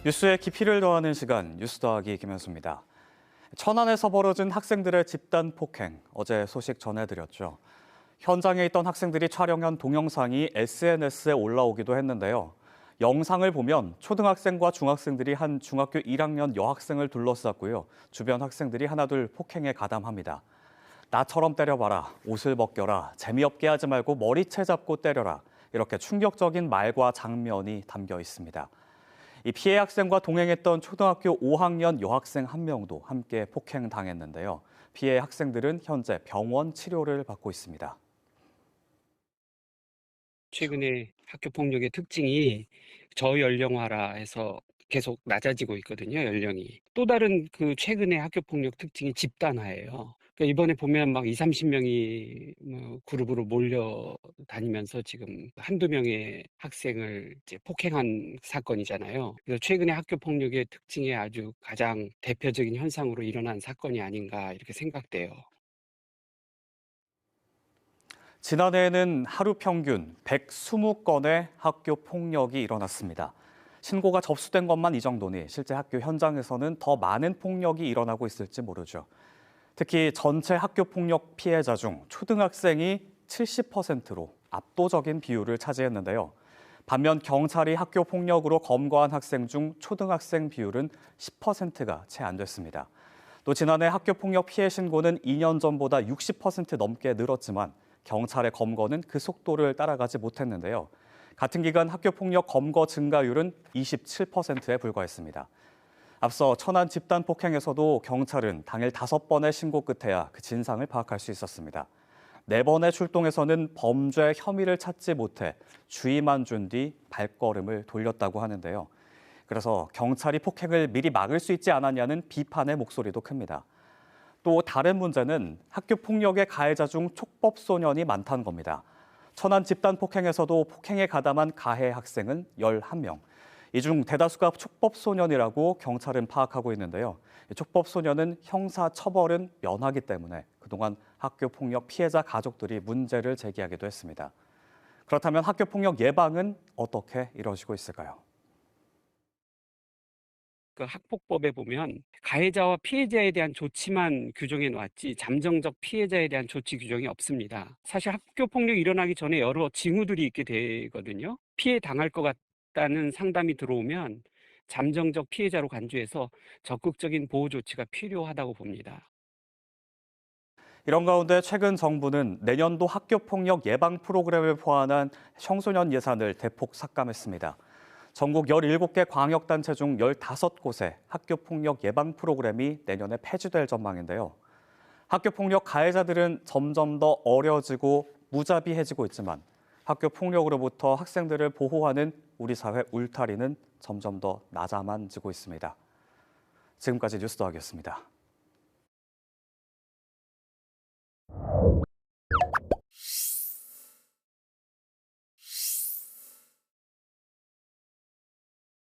뉴스에 깊이를 더하는 시간, 뉴스 더하기 김현수입니다. 천안에서 벌어진 학생들의 집단 폭행, 어제 소식 전해드렸죠. 현장에 있던 학생들이 촬영한 동영상이 SNS에 올라오기도 했는데요. 영상을 보면 초등학생과 중학생들이 한 중학교 1학년 여학생을 둘러쌌고요. 주변 학생들이 하나둘 폭행에 가담합니다. 나처럼 때려봐라, 옷을 벗겨라, 재미없게 하지 말고 머리채 잡고 때려라. 이렇게 충격적인 말과 장면이 담겨 있습니다. 이 피해 학생과 동행했던 초등학교 5학년 여학생 한 명도 함께 폭행당했는데요. 피해 학생들은 현재 병원 치료를 받고 있습니다. 최근에 학교 폭력의 특징이 저연령화라 해서 계속 낮아지고 있거든요, 연령이. 또 다른 최근에 학교 폭력 특징이 집단화예요. 그러니까 이번에 보면 막 20-30명이 그룹으로 몰려 다니면서 지금 한두 명의 학생을 이제 폭행한 사건이잖아요. 그래서 최근에 학교 폭력의 특징의 아주 가장 대표적인 현상으로 일어난 사건이 아닌가 이렇게 생각돼요. 지난해에는 하루 평균 120건의 학교 폭력이 일어났습니다. 신고가 접수된 것만 이 정도니 실제 학교 현장에서는 더 많은 폭력이 일어나고 있을지 모르죠. 특히 전체 학교 폭력 피해자 중 초등학생이 70%로 압도적인 비율을 차지했는데요. 반면 경찰이 학교 폭력으로 검거한 학생 중 초등학생 비율은 10%가 채 안 됐습니다. 또 지난해 학교 폭력 피해 신고는 2년 전보다 60% 넘게 늘었지만 경찰의 검거는 그 속도를 따라가지 못했는데요. 같은 기간 학교 폭력 검거 증가율은 27%에 불과했습니다. 앞서 천안 집단 폭행에서도 경찰은 당일 5번의 신고 끝에야 그 진상을 파악할 수 있었습니다. 4번의 출동에서는 범죄 혐의를 찾지 못해 주의만 준 뒤 발걸음을 돌렸다고 하는데요. 그래서 경찰이 폭행을 미리 막을 수 있지 않았냐는 비판의 목소리도 큽니다. 또 다른 문제는 학교 폭력의 가해자 중 촉법 소년이 많다는 겁니다. 천안 집단 폭행에서도 폭행에 가담한 가해 학생은 11명. 이 중 대다수가 촉법 소년이라고 경찰은 파악하고 있는데요. 촉법 소년은 형사 처벌은 면하기 때문에 그동안 학교 폭력 피해자 가족들이 문제를 제기하기도 했습니다. 그렇다면 학교 폭력 예방은 어떻게 이루어지고 있을까요? 학폭법에 보면 가해자와 피해자에 대한 조치만 규정해 놓았지 잠정적 피해자에 대한 조치 규정이 없습니다. 사실 학교 폭력이 일어나기 전에 여러 징후들이 있게 되거든요. 피해 당할 것 같다는 상담이 들어오면 잠정적 피해자로 간주해서 적극적인 보호 조치가 필요하다고 봅니다. 이런 가운데 최근 정부는 내년도 학교 폭력 예방 프로그램을 포함한 청소년 예산을 대폭 삭감했습니다. 전국 17개 광역단체 중 15곳에 학교폭력 예방 프로그램이 내년에 폐지될 전망인데요. 학교폭력 가해자들은 점점 더 어려지고 무자비해지고 있지만 학교폭력으로부터 학생들을 보호하는 우리 사회 울타리는 점점 더 낮아만 지고 있습니다. 지금까지 뉴스 더하기였습니다.